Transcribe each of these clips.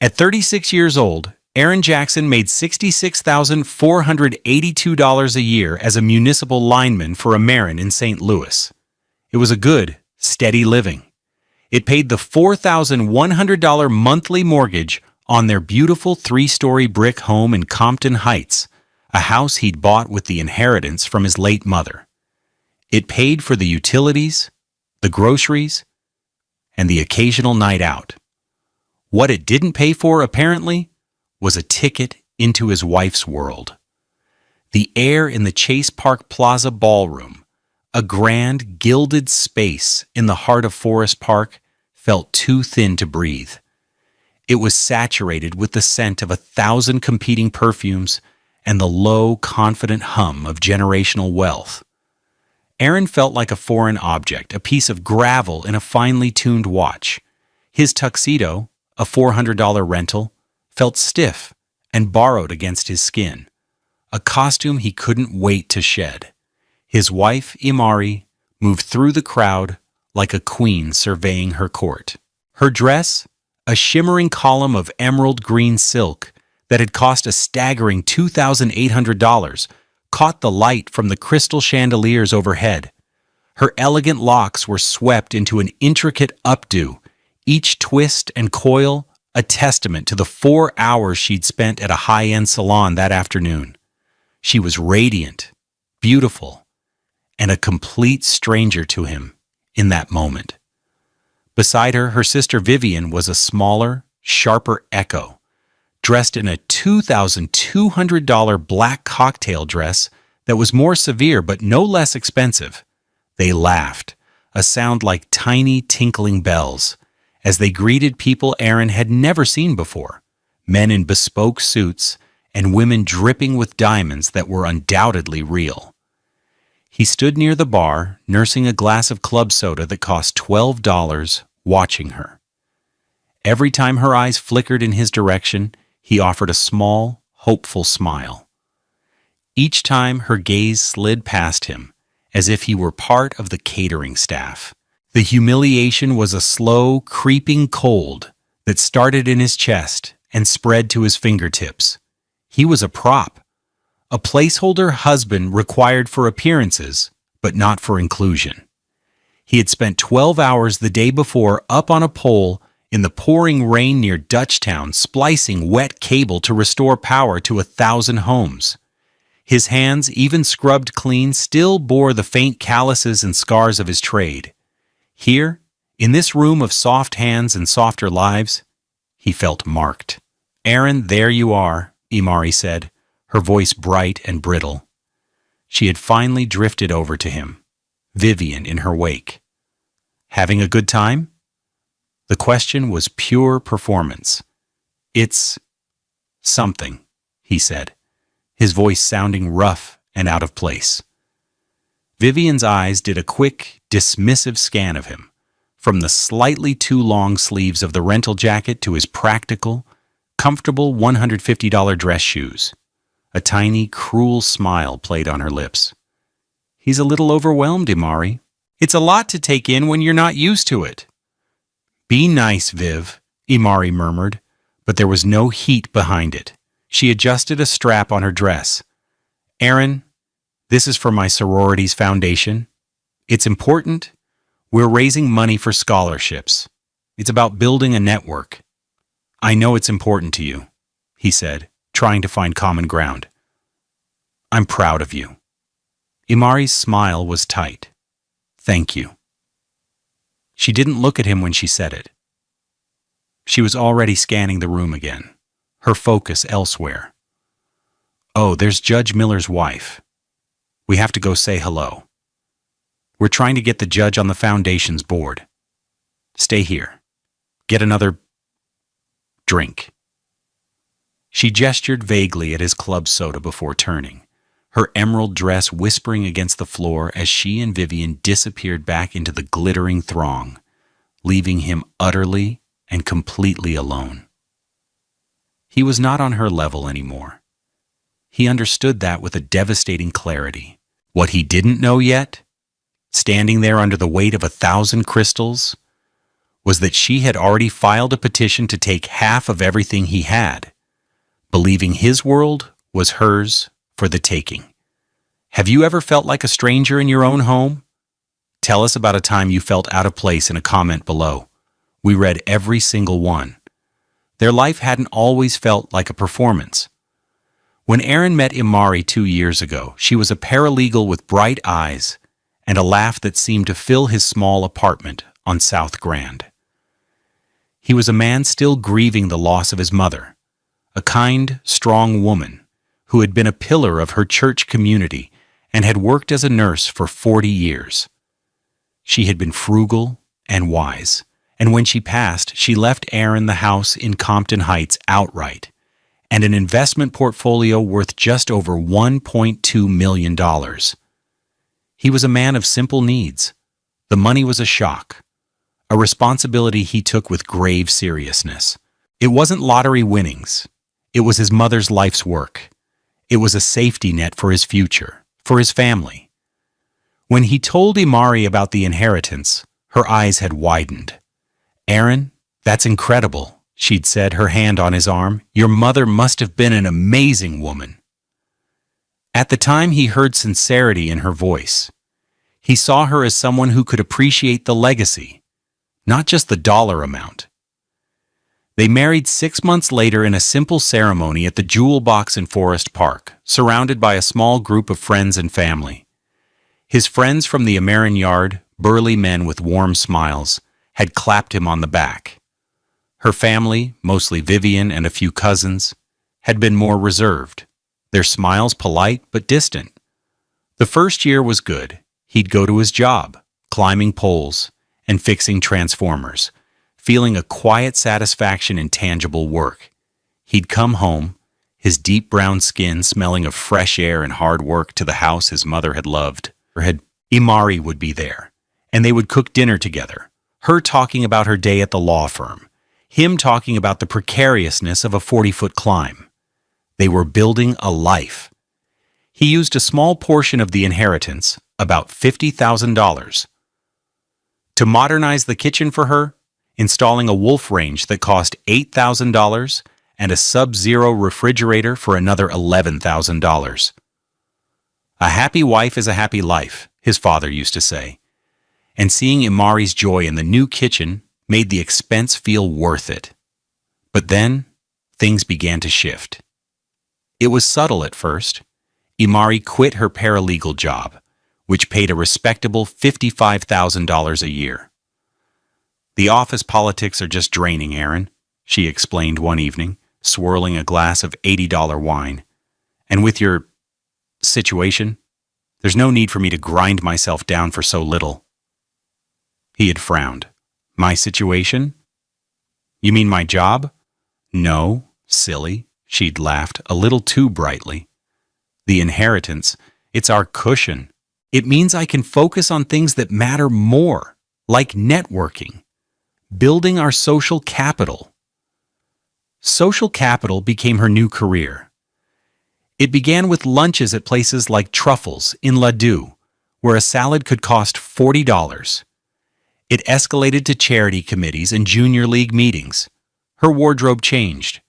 At 36 years old, Aaron Jackson made $66,482 a year as a municipal lineman for a Marin in St. Louis. It was a good, steady living. It paid the $4,100 monthly mortgage on their beautiful three-story brick home in Compton Heights, a house he'd bought with the inheritance from his late mother. It paid for the utilities, the groceries, and the occasional night out. What it didn't pay for, apparently, was a ticket into his wife's world. The air in the Chase Park Plaza Ballroom, a grand, gilded space in the heart of Forest Park, felt too thin to breathe. It was saturated with the scent of 1,000 competing perfumes and the low, confident hum of generational wealth. Aaron felt like a foreign object, a piece of gravel in a finely tuned watch. His tuxedo, a $400 rental, felt stiff and borrowed against his skin, a costume he couldn't wait to shed. His wife, Imari, moved through the crowd like a queen surveying her court. Her dress, a shimmering column of emerald green silk that had cost a staggering $2,800, caught the light from the crystal chandeliers overhead. Her elegant locks were swept into an intricate updo, each twist and coil a testament to the 4 hours she'd spent at a high-end salon that afternoon. She was radiant, beautiful, and a complete stranger to him in that moment. Beside her, her sister Vivian was a smaller, sharper echo, dressed in a $2,200 black cocktail dress that was more severe but no less expensive. They laughed, a sound like tiny tinkling bells, as they greeted people Aaron had never seen before, men in bespoke suits and women dripping with diamonds that were undoubtedly real. He stood near the bar, nursing a glass of club soda that cost $12, watching her. Every time her eyes flickered in his direction, he offered a small, hopeful smile. Each time her gaze slid past him, as if he were part of the catering staff. The humiliation was a slow, creeping cold that started in his chest and spread to his fingertips. He was a prop, a placeholder husband required for appearances, but not for inclusion. He had spent 12 hours the day before up on a pole in the pouring rain near Dutchtown, splicing wet cable to restore power to 1,000 homes. His hands, even scrubbed clean, still bore the faint calluses and scars of his trade. Here, in this room of soft hands and softer lives, he felt marked. "Aaron, there you are," Imari said, her voice bright and brittle. She had finally drifted over to him, Vivian in her wake. "Having a good time?" The question was pure performance. "It's something," he said, his voice sounding rough and out of place. Vivian's eyes did a quick, dismissive scan of him, from the slightly too long sleeves of the rental jacket to his practical, comfortable $150 dress shoes. A tiny, cruel smile played on her lips. "He's a little overwhelmed, Imari. It's a lot to take in when you're not used to it." "Be nice, Viv," Imari murmured, but there was no heat behind it. She adjusted a strap on her dress. "Aaron, this is for my sorority's foundation. It's important. We're raising money for scholarships. It's about building a network. I know it's important to you," he said, trying to find common ground. "I'm proud of you." Imari's smile was tight. "Thank you." She didn't look at him when she said it. She was already scanning the room again, her focus elsewhere. "Oh, there's Judge Miller's wife. We have to go say hello. We're trying to get the judge on the foundation's board. Stay here. Get another drink." She gestured vaguely at his club soda before turning, her emerald dress whispering against the floor as she and Vivian disappeared back into the glittering throng, leaving him utterly and completely alone. He was not on her level anymore. He understood that with a devastating clarity. What he didn't know yet, standing there under the weight of 1,000 crystals, was that she had already filed a petition to take half of everything he had, believing his world was hers for the taking. Have you ever felt like a stranger in your own home? Tell us about a time you felt out of place in a comment below. We read every single one. Their life hadn't always felt like a performance. When Aaron met Imari 2 years ago, she was a paralegal with bright eyes and a laugh that seemed to fill his small apartment on South Grand. He was a man still grieving the loss of his mother, a kind, strong woman who had been a pillar of her church community and had worked as a nurse for 40 years. She had been frugal and wise, and when she passed, she left Aaron the house in Compton Heights outright, and an investment portfolio worth just over $1.2 million. He was a man of simple needs. The money was a shock, a responsibility he took with grave seriousness. It wasn't lottery winnings. It was his mother's life's work. It was a safety net for his future, for his family. When he told Imari about the inheritance, her eyes had widened. "Aaron, that's incredible," she'd said, her hand on his arm. "Your mother must have been an amazing woman." At the time, he heard sincerity in her voice. He saw her as someone who could appreciate the legacy, not just the dollar amount. They married 6 months later in a simple ceremony at the Jewel Box in Forest Park, surrounded by a small group of friends and family. His friends from the Amerin Yard, burly men with warm smiles, had clapped him on the back. Her family, mostly Vivian and a few cousins, had been more reserved, their smiles polite but distant. The first year was good. He'd go to his job, climbing poles and fixing transformers, feeling a quiet satisfaction in tangible work. He'd come home, his deep brown skin smelling of fresh air and hard work, to the house his mother had loved. Imari would be there, and they would cook dinner together, her talking about her day at the law firm, him talking about the precariousness of a 40-foot climb. They were building a life. He used a small portion of the inheritance, about $50,000, to modernize the kitchen for her, installing a wolf range that cost $8,000 and a Sub-Zero refrigerator for another $11,000. "A happy wife is a happy life," his father used to say, and seeing Imari's joy in the new kitchen made the expense feel worth it. But then, things began to shift. It was subtle at first. Imari quit her paralegal job, which paid a respectable $55,000 a year. "The office politics are just draining, Aaron," she explained one evening, swirling a glass of $80 wine. "And with your situation, there's no need for me to grind myself down for so little." He had frowned. "My situation? You mean my job?" "No, silly," she'd laughed a little too brightly. "The inheritance, it's our cushion. It means I can focus on things that matter more, like networking, building our social capital." Social capital became her new career. It began with lunches at places like Truffles in Ladue, where a salad could cost $40. It escalated to charity committees and junior league meetings. Her wardrobe changed.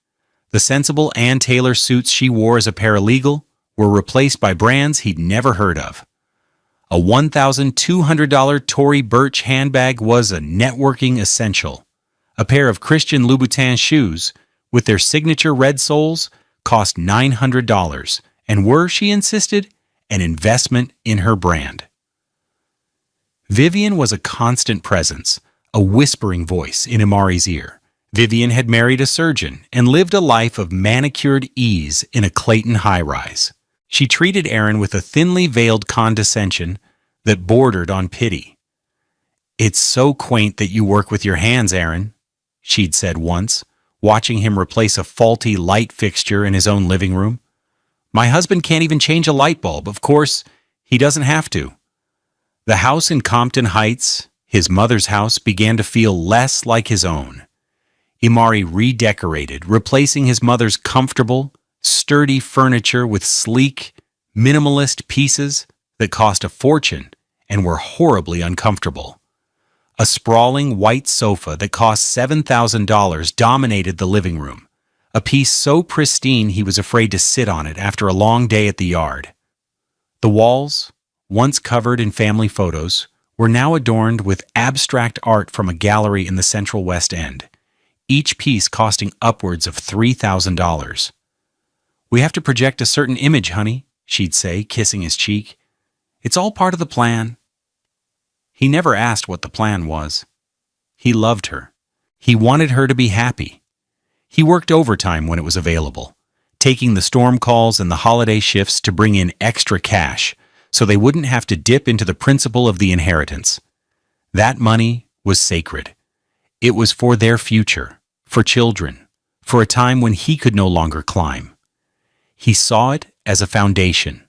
The sensible Ann Taylor suits she wore as a paralegal were replaced by brands he'd never heard of. A $1,200 Tory Burch handbag was a networking essential. A pair of Christian Louboutin shoes, with their signature red soles, cost $900 and were, she insisted, an investment in her brand. Vivian was a constant presence, a whispering voice in Imari's ear. Vivian had married a surgeon and lived a life of manicured ease in a Clayton high-rise. She treated Aaron with a thinly veiled condescension that bordered on pity. "It's so quaint that you work with your hands, Aaron," she'd said once, watching him replace a faulty light fixture in his own living room. "My husband can't even change a light bulb. Of course, he doesn't have to." The house in Compton Heights, his mother's house, began to feel less like his own. Imari redecorated, replacing his mother's comfortable, sturdy furniture with sleek, minimalist pieces that cost a fortune and were horribly uncomfortable. A sprawling white sofa that cost $7,000 dominated the living room, a piece so pristine he was afraid to sit on it after a long day at the yard. The walls, once covered in family photos, were now adorned with abstract art from a gallery in the Central West End, each piece costing upwards of $3,000. "We have to project a certain image, honey," she'd say, kissing his cheek. "It's all part of the plan." He never asked what the plan was. He loved her. He wanted her to be happy. He worked overtime when it was available, taking the storm calls and the holiday shifts to bring in extra cash so they wouldn't have to dip into the principal of the inheritance. That money was sacred. It was for their future, for children, for a time when he could no longer climb. He saw it as a foundation.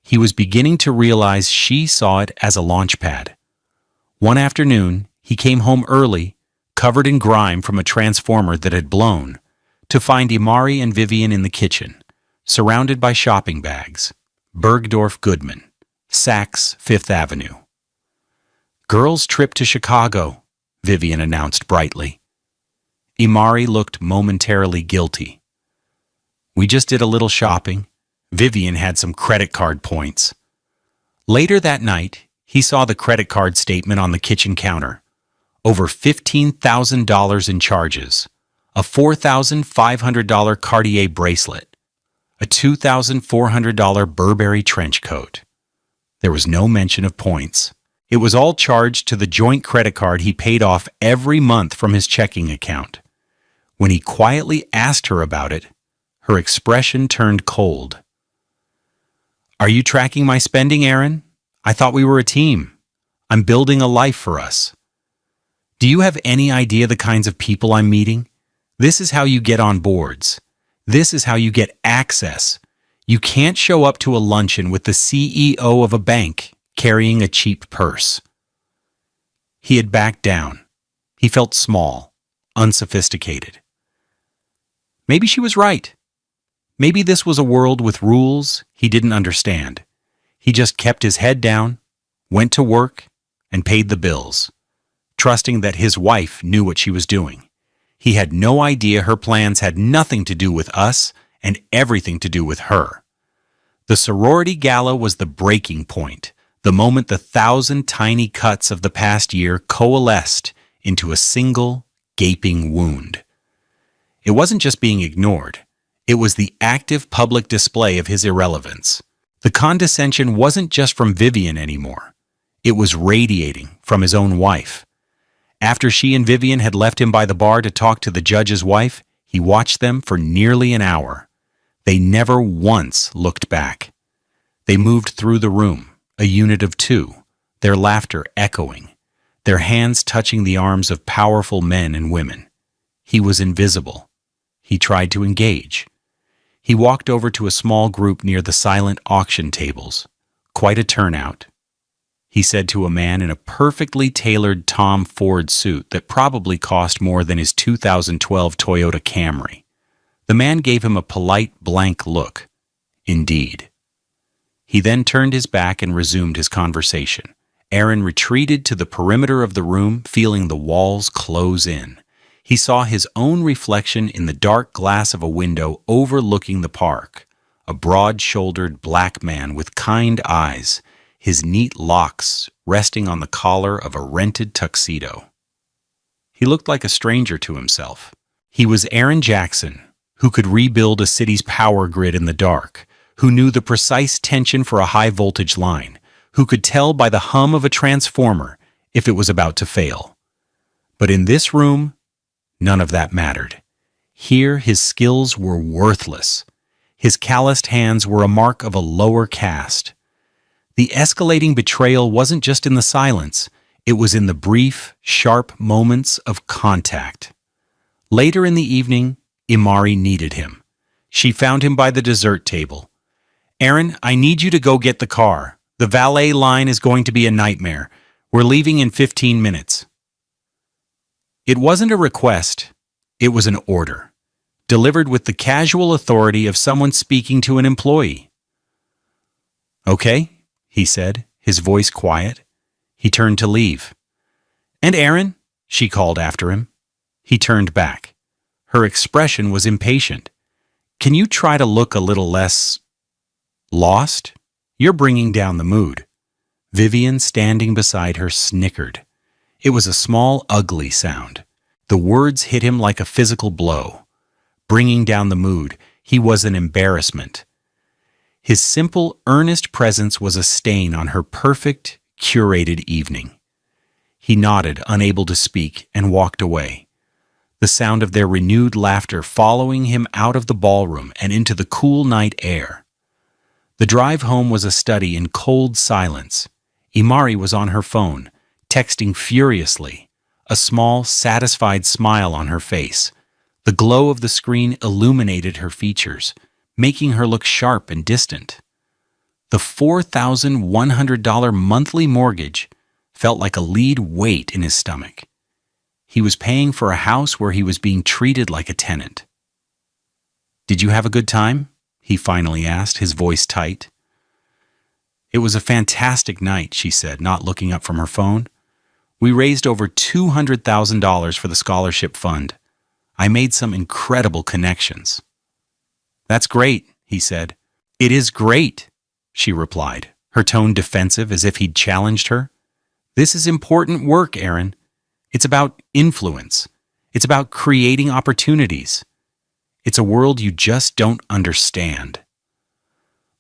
He was beginning to realize she saw it as a launch pad. One afternoon, he came home early, covered in grime from a transformer that had blown, to find Imari and Vivian in the kitchen, surrounded by shopping bags. Bergdorf Goodman, Saks, Fifth Avenue. "Girls' trip to Chicago," Vivian announced brightly. Imari looked momentarily guilty. "We just did a little shopping." Vivian had some credit card points. Later that night, he saw the credit card statement on the kitchen counter. Over $15,000 in charges, a $4,500 Cartier bracelet, a $2,400 Burberry trench coat. There was no mention of points. It was all charged to the joint credit card he paid off every month from his checking account. When he quietly asked her about it, her expression turned cold. "Are you tracking my spending, Aaron? I thought we were a team. I'm building a life for us. Do you have any idea the kinds of people I'm meeting? This is how you get on boards. This is how you get access. You can't show up to a luncheon with the CEO of a bank carrying a cheap purse." He had backed down. He felt small, unsophisticated. Maybe she was right. Maybe this was a world with rules he didn't understand. He just kept his head down, went to work, and paid the bills, trusting that his wife knew what she was doing. He had no idea her plans had nothing to do with us and everything to do with her. The sorority gala was the breaking point, the moment the 1,000 tiny cuts of the past year coalesced into a single, gaping wound. It wasn't just being ignored. It was the active public display of his irrelevance. The condescension wasn't just from Vivian anymore. It was radiating from his own wife. After she and Vivian had left him by the bar to talk to the judge's wife, he watched them for nearly an hour. They never once looked back. They moved through the room, a unit of two, their laughter echoing, their hands touching the arms of powerful men and women. He was invisible. He tried to engage. He walked over to a small group near the silent auction tables. Quite a turnout. He said to a man in a perfectly tailored Tom Ford suit that probably cost more than his 2012 Toyota Camry. The man gave him a polite, blank look. Indeed. He then turned his back and resumed his conversation. Aaron retreated to the perimeter of the room, feeling the walls close in. He saw his own reflection in the dark glass of a window overlooking the park. A broad-shouldered black man with kind eyes, his neat locks resting on the collar of a rented tuxedo. He looked like a stranger to himself. He was Aaron Jackson, who could rebuild a city's power grid in the dark, who knew the precise tension for a high-voltage line, who could tell by the hum of a transformer if it was about to fail. But in this room, none of that mattered. Here, his skills were worthless. His calloused hands were a mark of a lower caste. The escalating betrayal wasn't just in the silence, it was in the brief, sharp moments of contact. Later in the evening, Imari needed him. She found him by the dessert table. "Aaron, I need you to go get the car. The valet line is going to be a nightmare. We're leaving in 15 minutes. It wasn't a request, it was an order, delivered with the casual authority of someone speaking to an employee. "Okay," he said, his voice quiet. He turned to leave. "And Aaron?" she called after him. He turned back. Her expression was impatient. "Can you try to look a little less lost? You're bringing down the mood." Vivian, standing beside her, snickered. It was a small, ugly sound. The words hit him like a physical blow. Bringing down the mood, he was an embarrassment. His simple, earnest presence was a stain on her perfect, curated evening. He nodded, unable to speak, and walked away. The sound of their renewed laughter following him out of the ballroom and into the cool night air. The drive home was a study in cold silence. Imari was on her phone, texting furiously, a small, satisfied smile on her face. The glow of the screen illuminated her features, making her look sharp and distant. The $4,100 monthly mortgage felt like a lead weight in his stomach. He was paying for a house where he was being treated like a tenant. "Did you have a good time?" he finally asked, his voice tight. "It was a fantastic night," she said, not looking up from her phone. "We raised over $200,000 for the scholarship fund. I made some incredible connections." "That's great," he said. "It is great," she replied, her tone defensive as if he'd challenged her. "This is important work, Aaron. It's about influence. It's about creating opportunities. It's a world you just don't understand."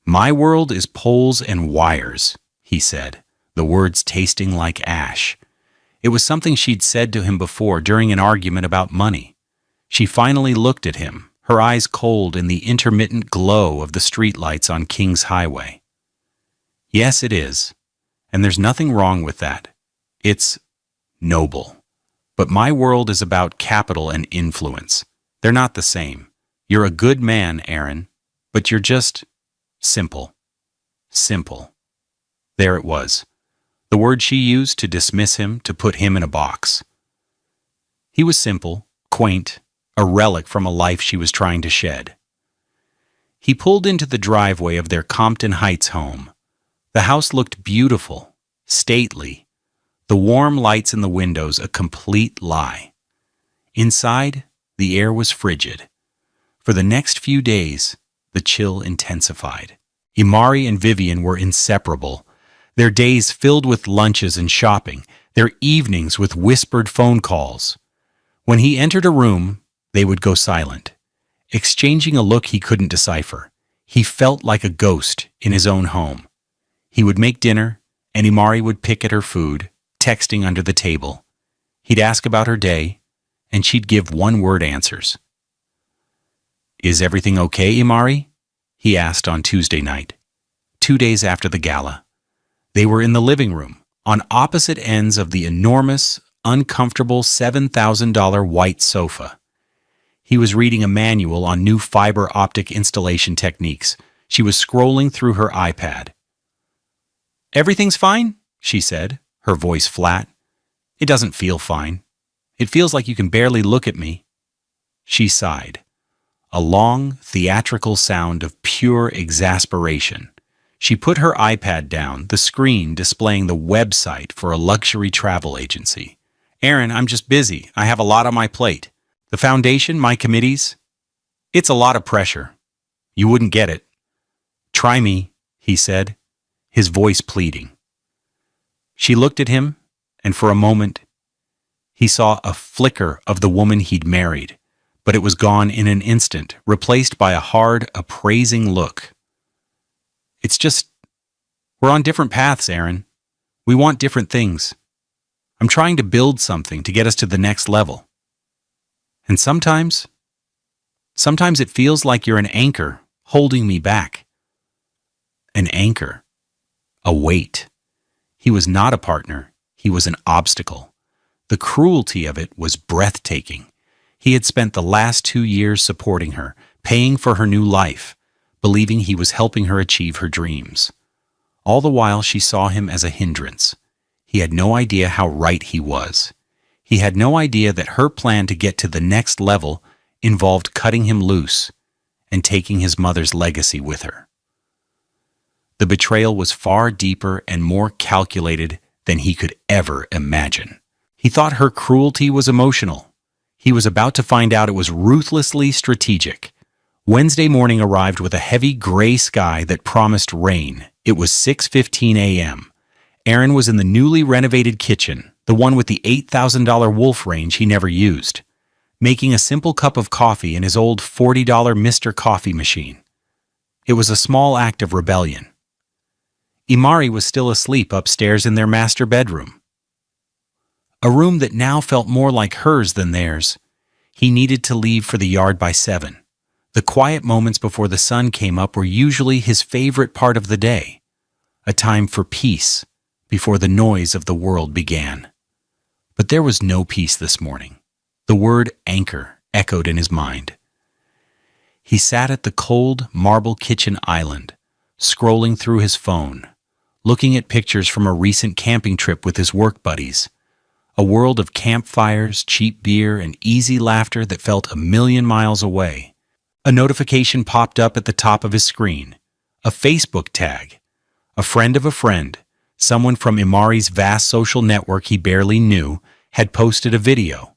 "My world is poles and wires," he said, the words tasting like ash. It was something she'd said to him before during an argument about money. She finally looked at him, her eyes cold in the intermittent glow of the streetlights on King's Highway. "Yes, it is. And there's nothing wrong with that. It's noble. But my world is about capital and influence. They're not the same. You're a good man, Aaron, but you're just simple. Simple." There it was. The word she used to dismiss him, to put him in a box. He was simple, quaint, a relic from a life she was trying to shed. He pulled into the driveway of their Compton Heights home. The house looked beautiful, stately, the warm lights in the windows a complete lie. Inside, the air was frigid. For the next few days, the chill intensified. Imari and Vivian were inseparable, their days filled with lunches and shopping, their evenings with whispered phone calls. When he entered a room, they would go silent, exchanging a look he couldn't decipher. He felt like a ghost in his own home. He would make dinner, and Imari would pick at her food, texting under the table. He'd ask about her day, and she'd give one-word answers. "Is everything okay, Imari?" he asked on Tuesday night, 2 days after the gala. They were in the living room, on opposite ends of the enormous, uncomfortable $7,000 white sofa. He was reading a manual on new fiber optic installation techniques. She was scrolling through her iPad. "Everything's fine?" she said, her voice flat. "It doesn't feel fine. It feels like you can barely look at me." She sighed, a long, theatrical sound of pure exasperation. She put her iPad down, the screen displaying the website for a luxury travel agency. "Aaron, I'm just busy. I have a lot on my plate. The foundation, my committees. It's a lot of pressure. You wouldn't get it." "Try me," he said, his voice pleading. She looked at him, and for a moment, he saw a flicker of the woman he'd married, but it was gone in an instant, replaced by a hard, appraising look. "It's just, we're on different paths, Aaron. We want different things. I'm trying to build something to get us to the next level. And sometimes it feels like you're an anchor holding me back." An anchor. A weight. He was not a partner. He was an obstacle. The cruelty of it was breathtaking. He had spent the last 2 years supporting her, paying for her new life, believing he was helping her achieve her dreams. All the while she saw him as a hindrance. He had no idea how right he was. He had no idea that her plan to get to the next level involved cutting him loose and taking his mother's legacy with her. The betrayal was far deeper and more calculated than he could ever imagine. He thought her cruelty was emotional. He was about to find out it was ruthlessly strategic. Wednesday morning arrived with a heavy gray sky that promised rain. It was 6:15 a.m. Aaron was in the newly renovated kitchen, the one with the $8,000 Wolf range he never used, making a simple cup of coffee in his old $40 Mr. Coffee machine. It was a small act of rebellion. Imari was still asleep upstairs in their master bedroom, a room that now felt more like hers than theirs. He needed to leave for the yard by 7. The quiet moments before the sun came up were usually his favorite part of the day, a time for peace before the noise of the world began. But there was no peace this morning. The word anchor echoed in his mind. He sat at the cold marble kitchen island, scrolling through his phone, looking at pictures from a recent camping trip with his work buddies, a world of campfires, cheap beer, and easy laughter that felt a million miles away. A notification popped up at the top of his screen, a Facebook tag. A friend of a friend, someone from Imari's vast social network he barely knew, had posted a video.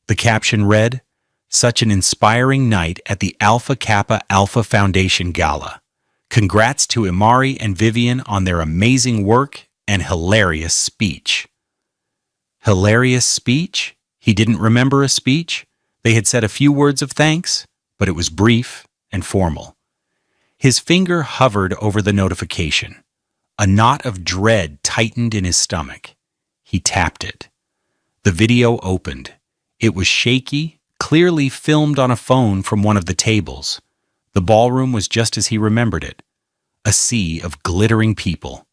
The caption read, "Such an inspiring night at the Alpha Kappa Alpha Foundation Gala. Congrats to Imari and Vivian on their amazing work and hilarious speech." Hilarious speech? He didn't remember a speech. They had said a few words of thanks, but it was brief and formal. His finger hovered over the notification. A knot of dread tightened in his stomach. He tapped it. The video opened. It was shaky, clearly filmed on a phone from one of the tables. The ballroom was just as he remembered it. A sea of glittering people.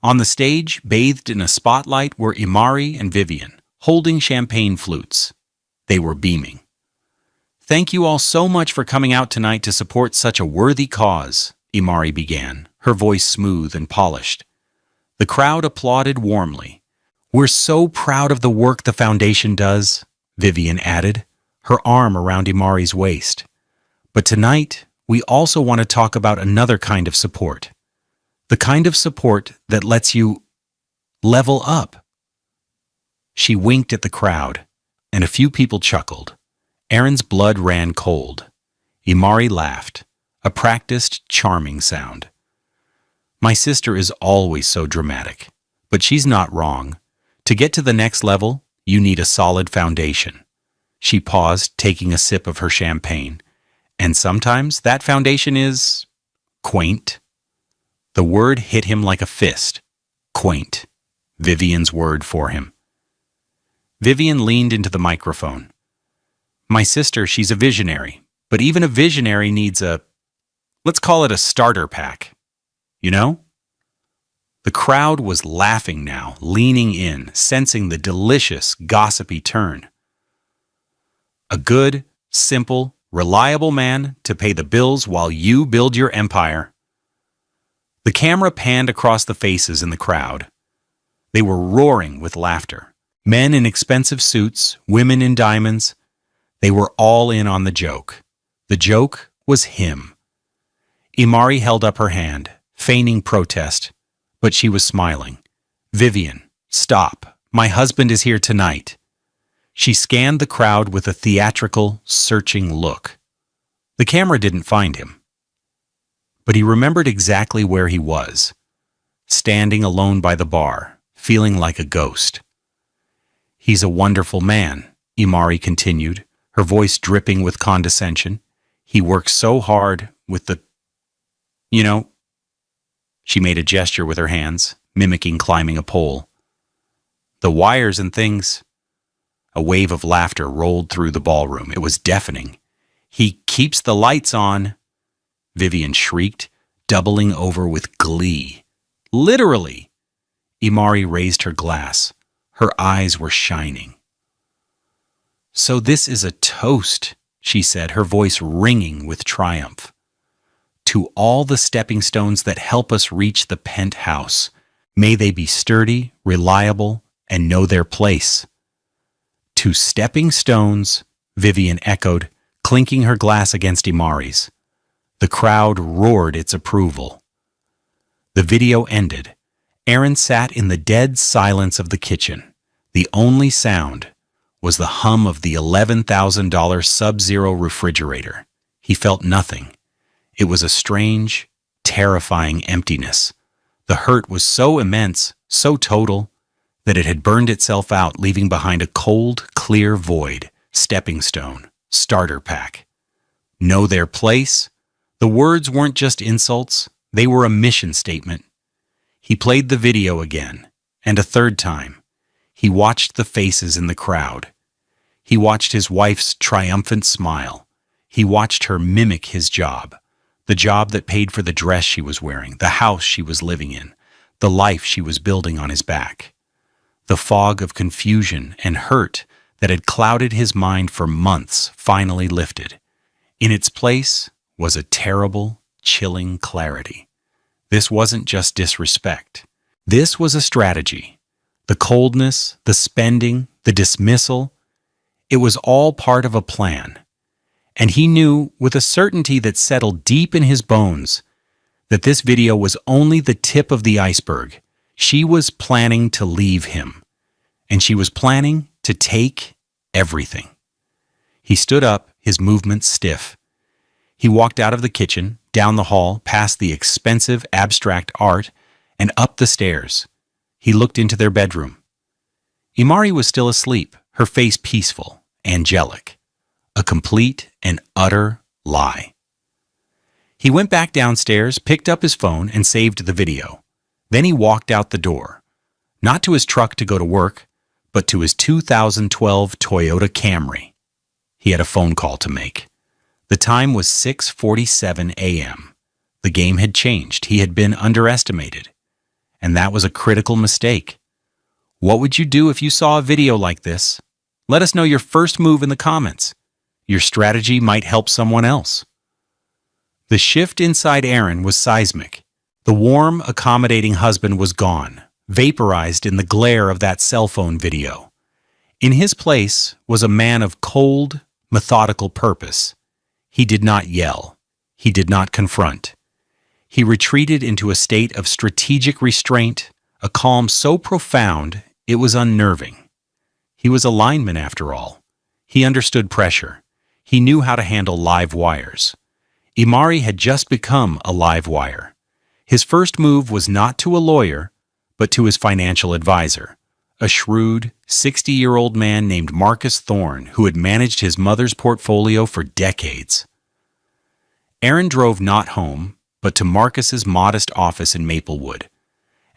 On the stage, bathed in a spotlight, were Imari and Vivian, holding champagne flutes. They were beaming. "Thank you all so much for coming out tonight to support such a worthy cause," Imari began, her voice smooth and polished. The crowd applauded warmly. "We're so proud of the work the foundation does," Vivian added, her arm around Imari's waist. "But tonight, we also want to talk about another kind of support. The kind of support that lets you level up." She winked at the crowd, and a few people chuckled. Aaron's blood ran cold. Imari laughed, a practiced, charming sound. "My sister is always so dramatic, but she's not wrong. To get to the next level, you need a solid foundation." She paused, taking a sip of her champagne. "And sometimes that foundation is quaint." The word hit him like a fist. Quaint. Vivian's word for him. Vivian leaned into the microphone. "My sister, she's a visionary, but even a visionary needs let's call it a starter pack. You know?" The crowd was laughing now, leaning in, sensing the delicious, gossipy turn. "A good, simple, reliable man to pay the bills while you build your empire." The camera panned across the faces in the crowd. They were roaring with laughter. Men in expensive suits, women in diamonds. They were all in on the joke. The joke was him. Imari held up her hand, feigning protest, but she was smiling. "Vivian, stop. My husband is here tonight." She scanned the crowd with a theatrical, searching look. The camera didn't find him, but he remembered exactly where he was, standing alone by the bar, feeling like a ghost. "He's a wonderful man," Imari continued, her voice dripping with condescension. "He works so hard with the, you know." She made a gesture with her hands, mimicking climbing a pole. "The wires and things." A wave of laughter rolled through the ballroom. It was deafening. "He keeps the lights on," Vivian shrieked, doubling over with glee. "Literally!" Imari raised her glass. Her eyes were shining. "So this is a toast," she said, her voice ringing with triumph. "To all the stepping stones that help us reach the penthouse. May they be sturdy, reliable, and know their place." "To stepping stones," Vivian echoed, clinking her glass against Imari's. The crowd roared its approval. The video ended. Aaron sat in the dead silence of the kitchen. The only sound was the hum of the $11,000 Sub-Zero refrigerator. He felt nothing. It was a strange, terrifying emptiness. The hurt was so immense, so total, that it had burned itself out, leaving behind a cold, clear void, stepping stone, starter pack. Know their place? The words weren't just insults, they were a mission statement. He played the video again, and a third time. He watched the faces in the crowd. He watched his wife's triumphant smile. He watched her mimic his job, the job that paid for the dress she was wearing, the house she was living in, the life she was building on his back. The fog of confusion and hurt that had clouded his mind for months finally lifted. In its place was a terrible, chilling clarity. This wasn't just disrespect. This was a strategy. The coldness, the spending, the dismissal, it was all part of a plan. And he knew with a certainty that settled deep in his bones that this video was only the tip of the iceberg. She was planning to leave him, and she was planning to take everything. He stood up, his movements stiff. He walked out of the kitchen, down the hall, past the expensive abstract art, and up the stairs. He looked into their bedroom. Imari was still asleep, her face peaceful, angelic. A complete and utter lie. He went back downstairs, picked up his phone, and saved the video. Then he walked out the door, not to his truck to go to work, but to his 2012 Toyota Camry. He had a phone call to make. The time was 6:47 a.m. The game had changed. He had been underestimated. And that was a critical mistake. What would you do if you saw a video like this? Let us know your first move in the comments. Your strategy might help someone else. The shift inside Aaron was seismic. The warm, accommodating husband was gone, vaporized in the glare of that cell phone video. In his place was a man of cold, methodical purpose. He did not yell. He did not confront. He retreated into a state of strategic restraint, a calm so profound it was unnerving. He was a lineman after all. He understood pressure. He knew how to handle live wires. Imari had just become a live wire. His first move was not to a lawyer, but to his financial advisor, a shrewd, 60-year-old man named Marcus Thorne who had managed his mother's portfolio for decades. Aaron drove not home, but to Marcus's modest office in Maplewood.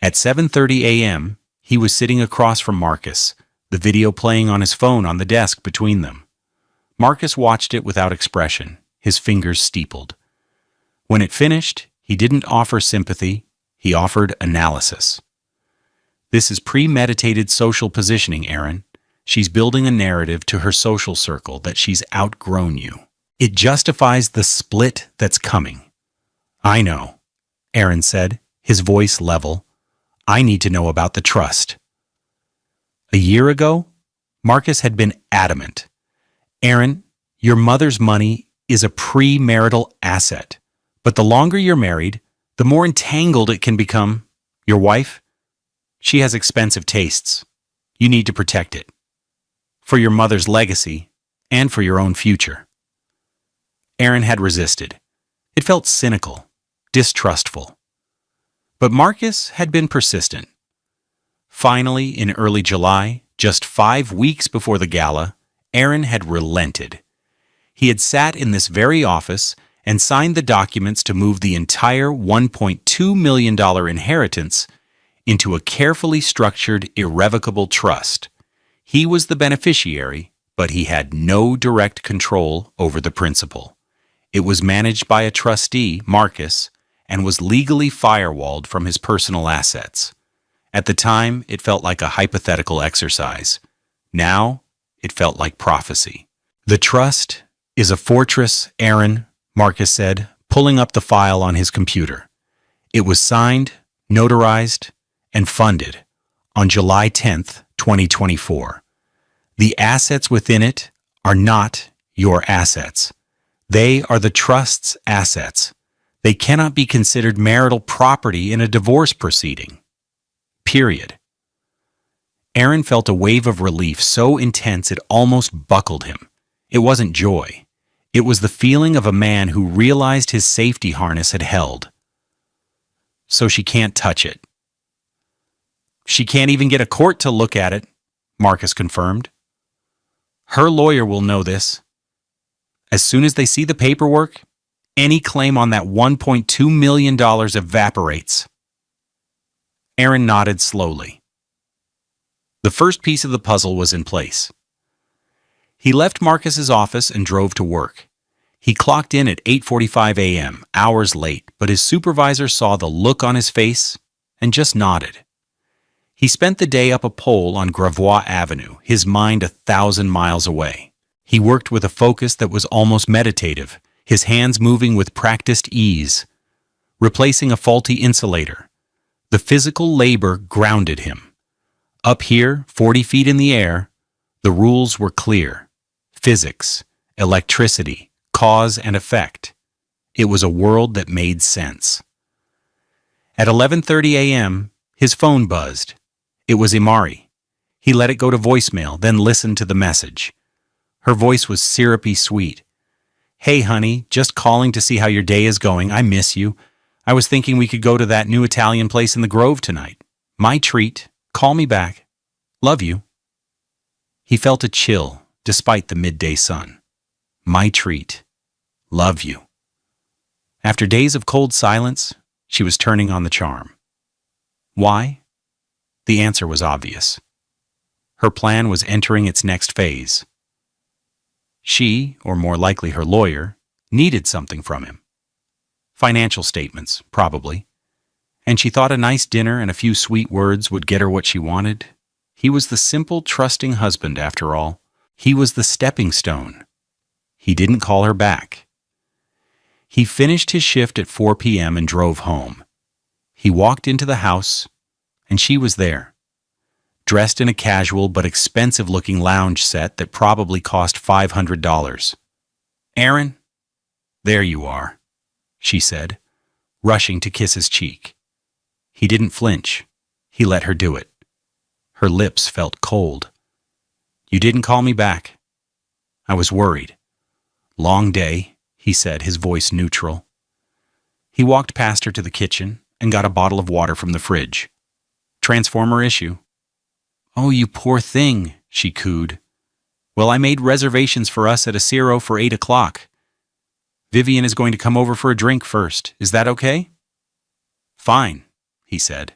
At 7:30 a.m., he was sitting across from Marcus, the video playing on his phone on the desk between them. Marcus watched it without expression, his fingers steepled. When it finished, he didn't offer sympathy, he offered analysis. This is premeditated social positioning, Aaron. She's building a narrative to her social circle that she's outgrown you. It justifies the split that's coming. I know, Aaron said, his voice level. I need to know about the trust. A year ago, Marcus had been adamant. Aaron, your mother's money is a premarital asset, but the longer you're married, the more entangled it can become. Your wife? She has expensive tastes. You need to protect it. For your mother's legacy and for your own future. Aaron had resisted. It felt cynical, distrustful. But Marcus had been persistent. Finally, in early July, just 5 weeks before the gala, Aaron had relented. He had sat in this very office and signed the documents to move the entire $1.2 million inheritance into a carefully structured, irrevocable trust. He was the beneficiary, but he had no direct control over the principal. It was managed by a trustee, Marcus, and was legally firewalled from his personal assets. At the time, it felt like a hypothetical exercise. Now, it felt like prophecy. The trust is a fortress, Aaron, Marcus said, pulling up the file on his computer. It was signed, notarized, and funded on July 10th, 2024. The assets within it are not your assets. They are the trust's assets. They cannot be considered marital property in a divorce proceeding. Period. Aaron felt a wave of relief so intense it almost buckled him. It wasn't joy. It was the feeling of a man who realized his safety harness had held. So she can't touch it. She can't even get a court to look at it, Marcus confirmed. Her lawyer will know this. As soon as they see the paperwork, any claim on that $1.2 million evaporates. Aaron nodded slowly. The first piece of the puzzle was in place. He left Marcus's office and drove to work. He clocked in at 8:45 a.m., hours late, but his supervisor saw the look on his face and just nodded. He spent the day up a pole on Gravois Avenue, his mind 1,000 miles away. He worked with a focus that was almost meditative, his hands moving with practiced ease, replacing a faulty insulator. The physical labor grounded him. Up here, 40 feet in the air, the rules were clear. Physics, electricity, cause and effect. It was a world that made sense. At 11:30 a.m., his phone buzzed. It was Imari. He let it go to voicemail, then listened to the message. Her voice was syrupy sweet. Hey, honey, just calling to see how your day is going. I miss you. I was thinking we could go to that new Italian place in the Grove tonight. My treat. Call me back. Love you. He felt a chill, despite the midday sun. My treat. Love you. After days of cold silence, she was turning on the charm. Why? The answer was obvious. Her plan was entering its next phase. She, or more likely her lawyer, needed something from him. Financial statements, probably. And she thought a nice dinner and a few sweet words would get her what she wanted. He was the simple, trusting husband, after all. He was the stepping stone. He didn't call her back. He finished his shift at 4 p.m. and drove home. He walked into the house, and she was there, dressed in a casual but expensive-looking lounge set that probably cost $500. Aaron, there you are, she said, rushing to kiss his cheek. He didn't flinch. He let her do it. Her lips felt cold. You didn't call me back. I was worried. Long day, he said, his voice neutral. He walked past her to the kitchen and got a bottle of water from the fridge. Transformer issue. Oh, you poor thing, she cooed. Well, I made reservations for us at a Ciro for 8 o'clock. Vivian is going to come over for a drink first. Is that okay? Fine, he said.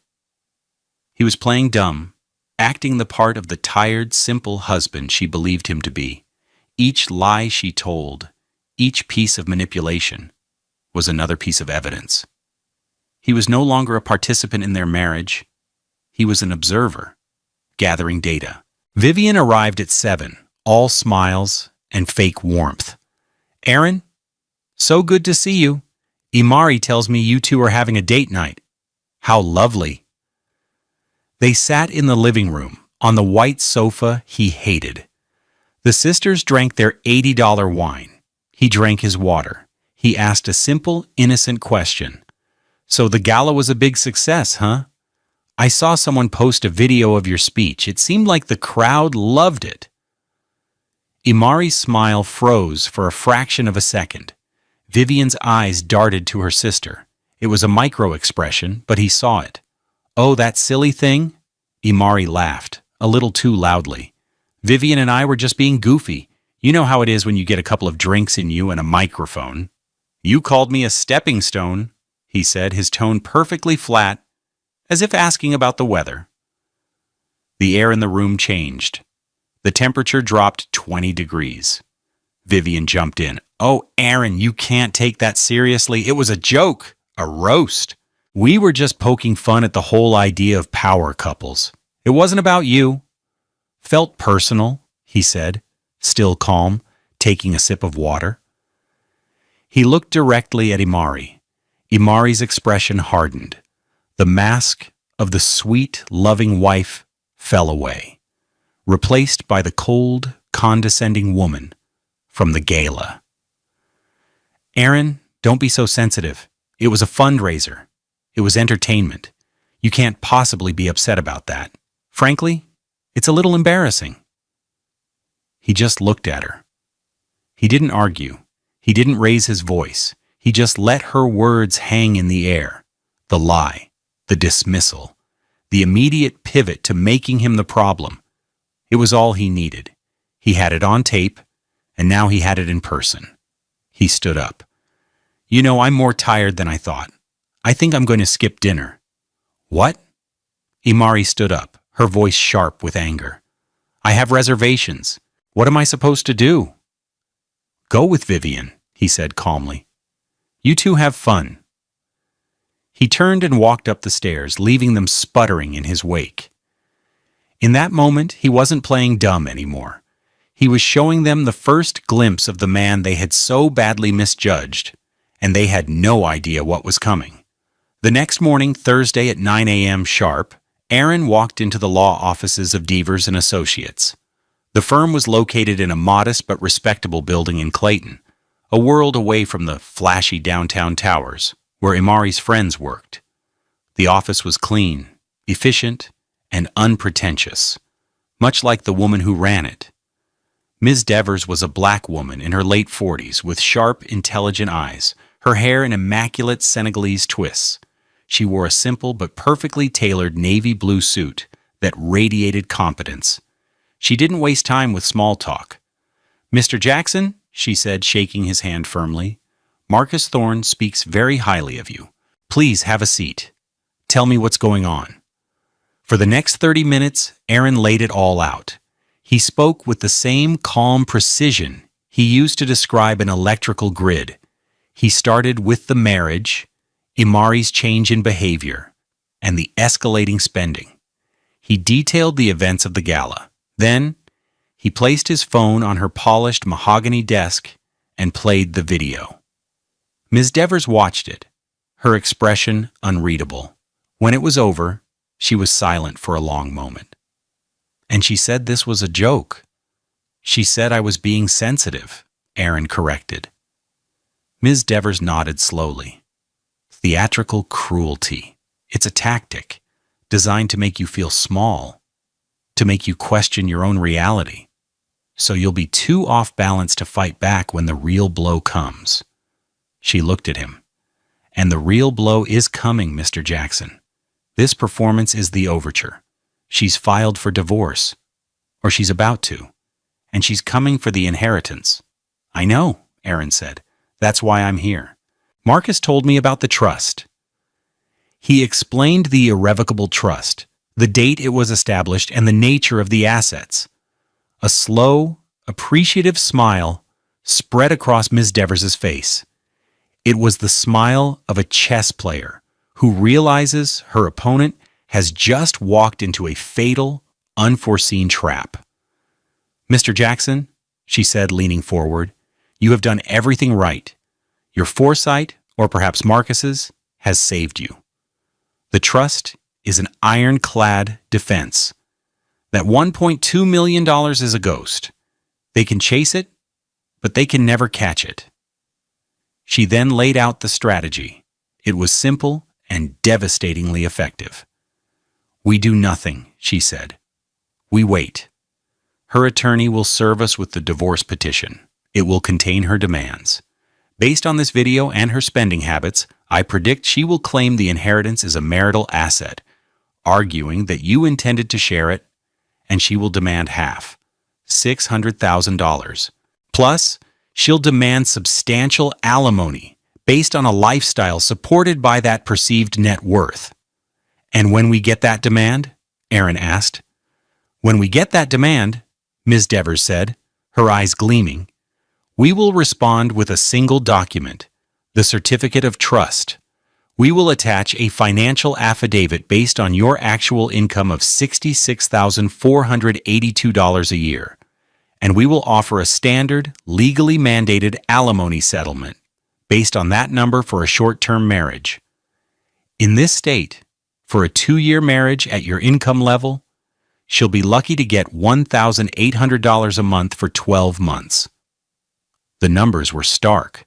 He was playing dumb, acting the part of the tired, simple husband she believed him to be. Each lie she told, each piece of manipulation, was another piece of evidence. He was no longer a participant in their marriage. He was an observer, gathering data. Vivian arrived at 7, all smiles and fake warmth. Aaron, so good to see you. Imari tells me you two are having a date night. How lovely. They sat in the living room, on the white sofa he hated. The sisters drank their $80 wine. He drank his water. He asked a simple, innocent question. So the gala was a big success, huh? I saw someone post a video of your speech. It seemed like the crowd loved it. Imari's smile froze for a fraction of a second. Vivian's eyes darted to her sister. It was a micro-expression, but he saw it. Oh, that silly thing? Imari laughed, a little too loudly. Vivian and I were just being goofy. You know how it is when you get a couple of drinks in you and a microphone. You called me a stepping stone, he said, his tone perfectly flat, as if asking about the weather. The air in the room changed. The temperature dropped 20 degrees. Vivian jumped in. Oh, Aaron, you can't take that seriously. It was a joke, a roast. We were just poking fun at the whole idea of power couples. It wasn't about you. Felt personal, he said, still calm, taking a sip of water. He looked directly at Imari. Imari's expression hardened. The mask of the sweet, loving wife fell away, replaced by the cold, condescending woman from the gala. Aaron, don't be so sensitive. It was a fundraiser. It was entertainment. You can't possibly be upset about that. Frankly, It's a little embarrassing." He just looked at her. He didn't argue. He didn't raise his voice. He just let her words hang in the air. The lie, the dismissal, the immediate pivot to making him the problem. It was all he needed. He had it on tape, and now he had it in person. He stood up. "You know, I'm more tired than I thought. I think I'm going to skip dinner." "What?" Imari stood up, her voice sharp with anger. "I have reservations. What am I supposed to do?" "Go with Vivian," he said calmly. "You two have fun." He turned and walked up the stairs, leaving them sputtering in his wake. In that moment, he wasn't playing dumb anymore. He was showing them the first glimpse of the man they had so badly misjudged, and they had no idea what was coming. The next morning, Thursday at 9 a.m. sharp, Aaron walked into the law offices of Devers and Associates. The firm was located in a modest but respectable building in Clayton, a world away from the flashy downtown towers where Imari's friends worked. The office was clean, efficient, and unpretentious, much like the woman who ran it. Ms. Devers was a black woman in her late 40s with sharp, intelligent eyes, her hair in immaculate Senegalese twists. She wore a simple but perfectly tailored navy blue suit that radiated competence. She didn't waste time with small talk. "Mr. Jackson," she said, shaking his hand firmly, "Marcus Thorne speaks very highly of you. Please have a seat. Tell me what's going on." For the next 30 minutes, Aaron laid it all out. He spoke with the same calm precision he used to describe an electrical grid. He started with the marriage, Imari's change in behavior, and the escalating spending. He detailed the events of the gala. Then, he placed his phone on her polished mahogany desk and played the video. Ms. Devers watched it, her expression unreadable. When it was over, she was silent for a long moment. "And she said this was a joke." "She said I was being sensitive," Aaron corrected. Ms. Devers nodded slowly. "Theatrical cruelty. It's a tactic designed to make you feel small, to make you question your own reality. So you'll be too off balance to fight back when the real blow comes." She looked at him. "And the real blow is coming, Mr. Jackson. This performance is the overture. She's filed for divorce, or she's about to, and she's coming for the inheritance." "I know," Aaron said. "That's why I'm here. Marcus told me about the trust." He explained the irrevocable trust, the date it was established, and the nature of the assets. A slow, appreciative smile spread across Ms. Devers's face. It was the smile of a chess player who realizes her opponent has just walked into a fatal, unforeseen trap. "Mr. Jackson," she said, leaning forward, "you have done everything right. Your foresight, or perhaps Marcus's, has saved you. The trust is an ironclad defense. That $1.2 million is a ghost. They can chase it, but they can never catch it." She then laid out the strategy. It was simple and devastatingly effective. "We do nothing," she said. "We wait. Her attorney will serve us with the divorce petition. It will contain her demands. Based on this video and her spending habits, I predict she will claim the inheritance is a marital asset, arguing that you intended to share it, and she will demand half, $600,000. Plus, she'll demand substantial alimony based on a lifestyle supported by that perceived net worth." "And when we get that demand?" Aaron asked. "When we get that demand," Ms. Devers said, her eyes gleaming, "we will respond with a single document, the certificate of trust. We will attach a financial affidavit based on your actual income of $66,482 a year, and we will offer a standard, legally mandated alimony settlement based on that number for a short-term marriage. In this state, for a 2-year marriage at your income level, she'll be lucky to get $1,800 a month for 12 months. The numbers were stark.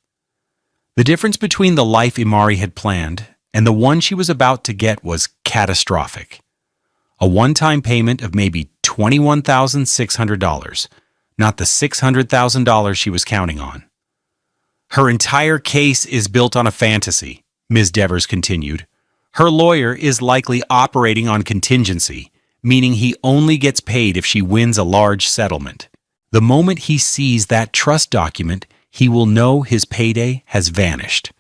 The difference between the life Imari had planned and the one she was about to get was catastrophic. A one-time payment of maybe $21,600, not the $600,000 she was counting on. Her entire case is built on a fantasy, Ms. Devers continued. Her lawyer is likely operating on contingency, meaning he only gets paid if she wins a large settlement. The moment he sees that trust document, he will know his payday has vanished.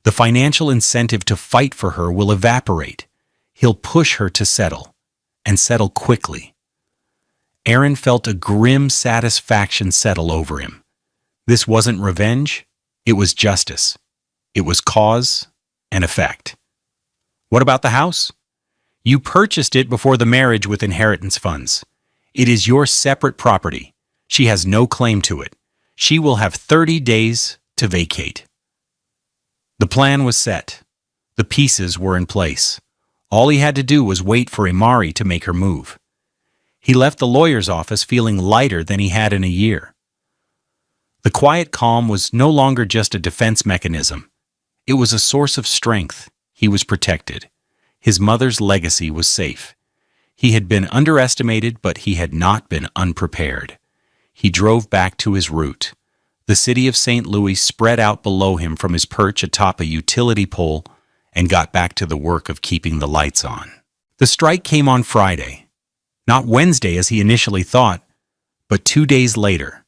The financial incentive to fight for her will evaporate. He'll push her to settle, and settle quickly. Aaron felt a grim satisfaction settle over him. This wasn't revenge, it was justice. It was cause and effect. What about the house? You purchased it before the marriage with inheritance funds. It is your separate property. She has no claim to it. She will have 30 days to vacate. The plan was set. The pieces were in place. All he had to do was wait for Imari to make her move. He left the lawyer's office feeling lighter than he had in a year. The quiet calm was no longer just a defense mechanism. It was a source of strength. He was protected. His mother's legacy was safe. He had been underestimated, but he had not been unprepared. He drove back to his route. The city of St. Louis spread out below him from his perch atop a utility pole and got back to the work of keeping the lights on. The strike came on Friday. Not Wednesday as he initially thought, but 2 days later.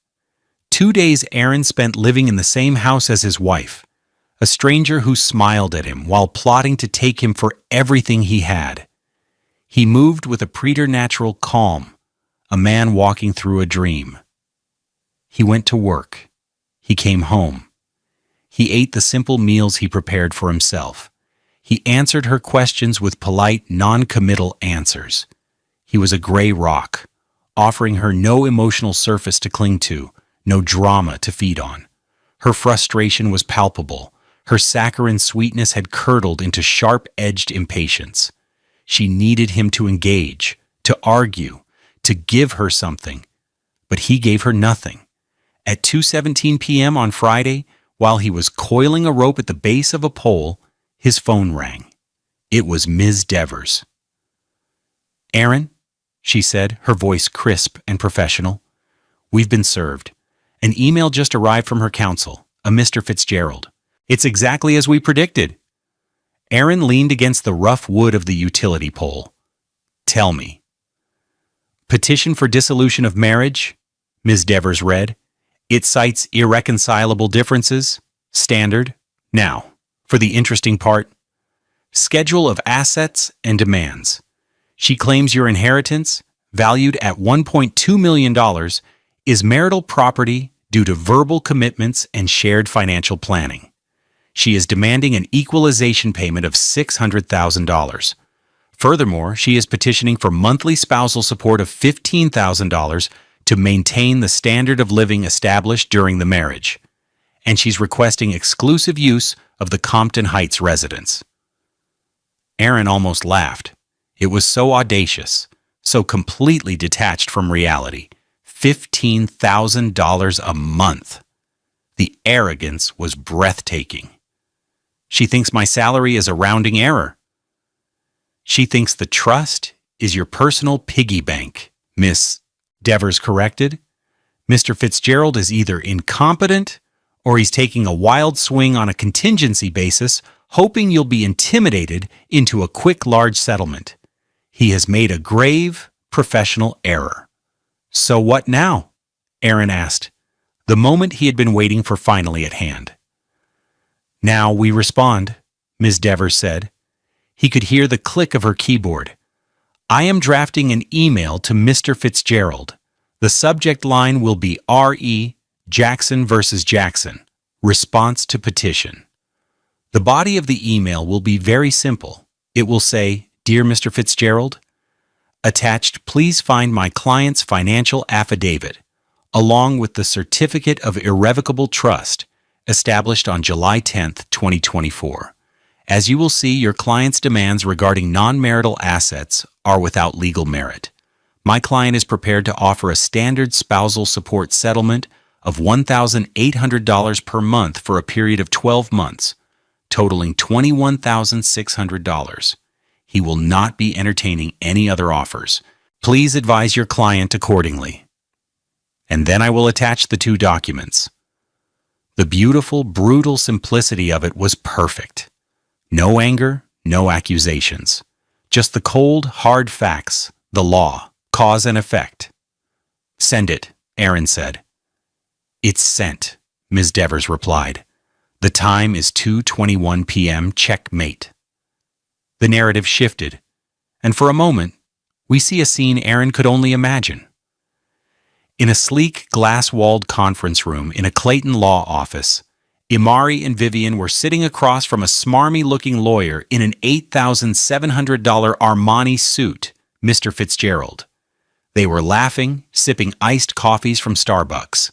2 days Aaron spent living in the same house as his wife, a stranger who smiled at him while plotting to take him for everything he had. He moved with a preternatural calm, a man walking through a dream. He went to work. He came home. He ate the simple meals he prepared for himself. He answered her questions with polite, non-committal answers. He was a gray rock, offering her no emotional surface to cling to, no drama to feed on. Her frustration was palpable. Her saccharine sweetness had curdled into sharp-edged impatience. She needed him to engage, to argue, to give her something. But he gave her nothing. At 2:17 p.m. on Friday, while he was coiling a rope at the base of a pole, his phone rang. It was Ms. Devers. "Aaron," she said, her voice crisp and professional. "We've been served. An email just arrived from her counsel, a Mr. Fitzgerald. It's exactly as we predicted." Aaron leaned against the rough wood of the utility pole. "Tell me." "Petition for dissolution of marriage," Ms. Devers read. "It cites irreconcilable differences. Standard. Now, for the interesting part. Schedule of assets and demands. She claims your inheritance, valued at $1.2 million, is marital property due to verbal commitments and shared financial planning. She is demanding an equalization payment of $600,000. Furthermore, she is petitioning for monthly spousal support of $15,000 to maintain the standard of living established during the marriage. And she's requesting exclusive use of the Compton Heights residence." Aaron almost laughed. It was so audacious, so completely detached from reality. $15,000 a month. The arrogance was breathtaking. "She thinks my salary is a rounding error." "She thinks the trust is your personal piggy bank," Miss Devers corrected. "Mr. Fitzgerald is either incompetent or he's taking a wild swing on a contingency basis, hoping you'll be intimidated into a quick large settlement. He has made a grave professional error." "So what now?" Aaron asked, the moment he had been waiting for finally at hand. "Now we respond," Ms. Devers said. He could hear the click of her keyboard. "I am drafting an email to Mr. Fitzgerald. The subject line will be R.E. Jackson versus Jackson. Response to petition." The body of the email will be very simple. It will say, "Dear Mr. Fitzgerald, attached, please find my client's financial affidavit, along with the certificate of irrevocable trust established on July 10, 2024. As you will see, your client's demands regarding non-marital assets are without legal merit. My client is prepared to offer a standard spousal support settlement of $1,800 per month for a period of 12 months, totaling $21,600. He will not be entertaining any other offers. Please advise your client accordingly. And then I will attach the 2 documents. The beautiful, brutal simplicity of it was perfect. No anger, no accusations. Just the cold, hard facts, the law, cause and effect. Send it, Aaron said. It's sent, Ms. Devers replied. The time is 2:21 p.m. Checkmate. The narrative shifted, and for a moment, we see a scene Aaron could only imagine. In a sleek, glass-walled conference room in a Clayton law office, Imari and Vivian were sitting across from a smarmy-looking lawyer in an $8,700 Armani suit, Mr. Fitzgerald. They were laughing, sipping iced coffees from Starbucks.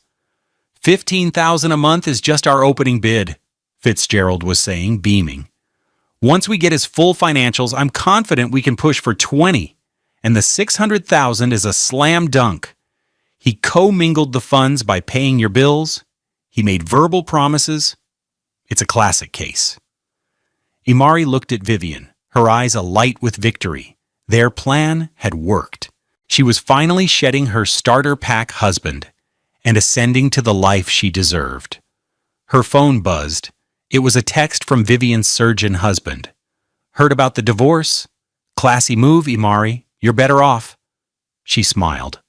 $15,000 a month is just our opening bid, Fitzgerald was saying, beaming. Once we get his full financials, I'm confident we can push for 20, and the $600,000 is a slam dunk. He co-mingled the funds by paying your bills. He made verbal promises. It's a classic case. Imari looked at Vivian, her eyes alight with victory. Their plan had worked. She was finally shedding her starter pack husband and ascending to the life she deserved. Her phone buzzed. It was a text from Vivian's surgeon husband. Heard about the divorce? Classy move, Imari. You're better off. She smiled.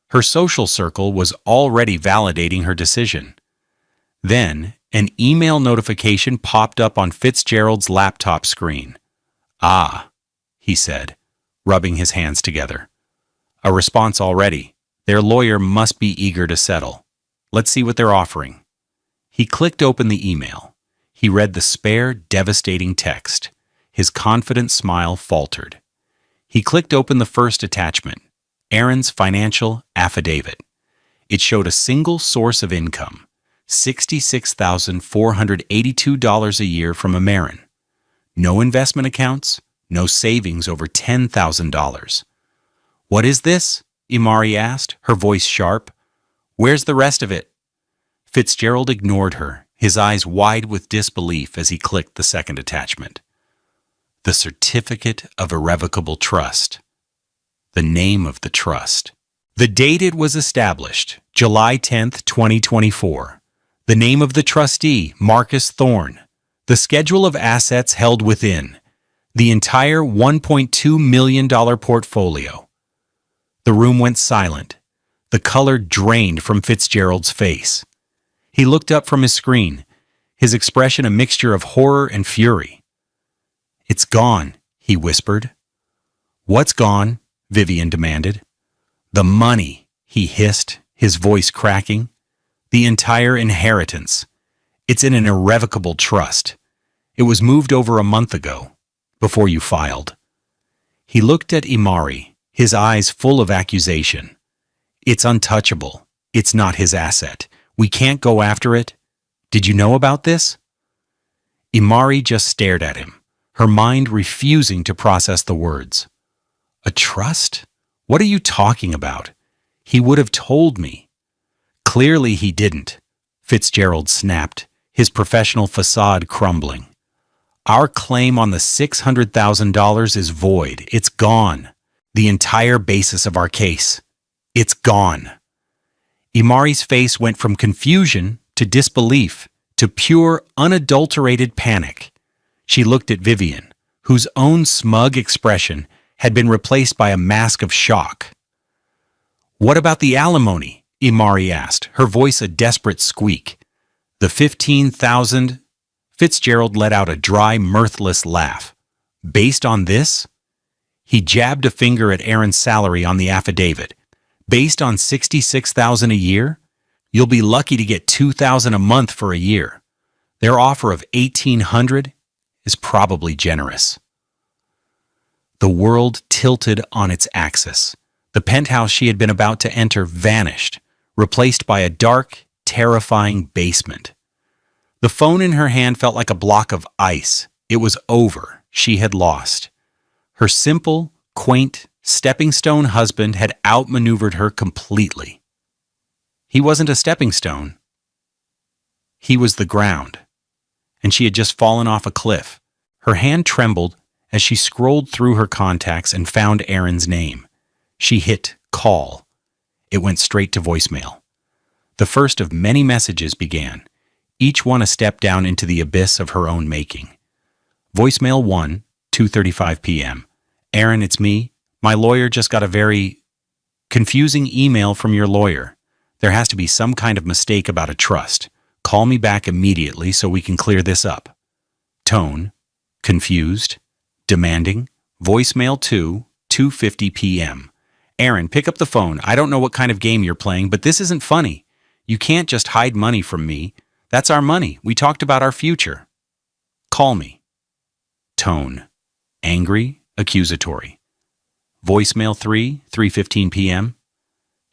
Her social circle was already validating her decision. Then, an email notification popped up on Fitzgerald's laptop screen. Ah, he said, rubbing his hands together. A response already. Their lawyer must be eager to settle. Let's see what they're offering. He clicked open the email. He read the spare, devastating text. His confident smile faltered. He clicked open the first attachment, Aaron's financial affidavit. It showed a single source of income, $66,482 a year from Aaron. No investment accounts, no savings over $10,000. What is this? Imari asked, her voice sharp. Where's the rest of it? Fitzgerald ignored her, his eyes wide with disbelief as he clicked the second attachment. The Certificate of Irrevocable Trust. The name of the trust. The date it was established, July 10th, 2024. The name of the trustee, Marcus Thorne. The schedule of assets held within. The entire $1.2 million portfolio. The room went silent. The color drained from Fitzgerald's face. He looked up from his screen, his expression a mixture of horror and fury. It's gone, he whispered. What's gone? Vivian demanded. The money, he hissed, his voice cracking. The entire inheritance. It's in an irrevocable trust. It was moved over a month ago, before you filed. He looked at Imari, his eyes full of accusation. It's untouchable. It's not his asset. We can't go after it. Did you know about this? Imari just stared at him, her mind refusing to process the words. A trust? What are you talking about? He would have told me. Clearly he didn't, Fitzgerald snapped, his professional facade crumbling. Our claim on the $600,000 is void. It's gone. The entire basis of our case. It's gone. Imari's face went from confusion to disbelief to pure, unadulterated panic. She looked at Vivian, whose own smug expression had been replaced by a mask of shock. What about the alimony? Imari asked, her voice a desperate squeak. The $15,000? Fitzgerald let out a dry, mirthless laugh. Based on this? He jabbed a finger at Aaron's salary on the affidavit. Based on $66,000 a year? You'll be lucky to get $2,000 a month for a year. Their offer of $1,800 is probably generous. The world tilted on its axis. The penthouse she had been about to enter vanished, replaced by a dark, terrifying basement. The phone in her hand felt like a block of ice. It was over. She had lost. Her simple, quaint, stepping-stone husband had outmaneuvered her completely. He wasn't a stepping stone. He was the ground, and she had just fallen off a cliff. Her hand trembled as she scrolled through her contacts and found Aaron's name. She hit call. It went straight to voicemail. The first of many messages began, each one a step down into the abyss of her own making. Voicemail 1, 2:35 p.m. Aaron, it's me. My lawyer just got a very confusing email from your lawyer. There has to be some kind of mistake about a trust. Call me back immediately so we can clear this up. Tone, confused, demanding. Voicemail 2, 2:50 p.m. Aaron, pick up the phone. I don't know what kind of game you're playing, but this isn't funny. You can't just hide money from me. That's our money. We talked about our future. Call me. Tone, angry, accusatory. Voicemail 3, 3:15 p.m.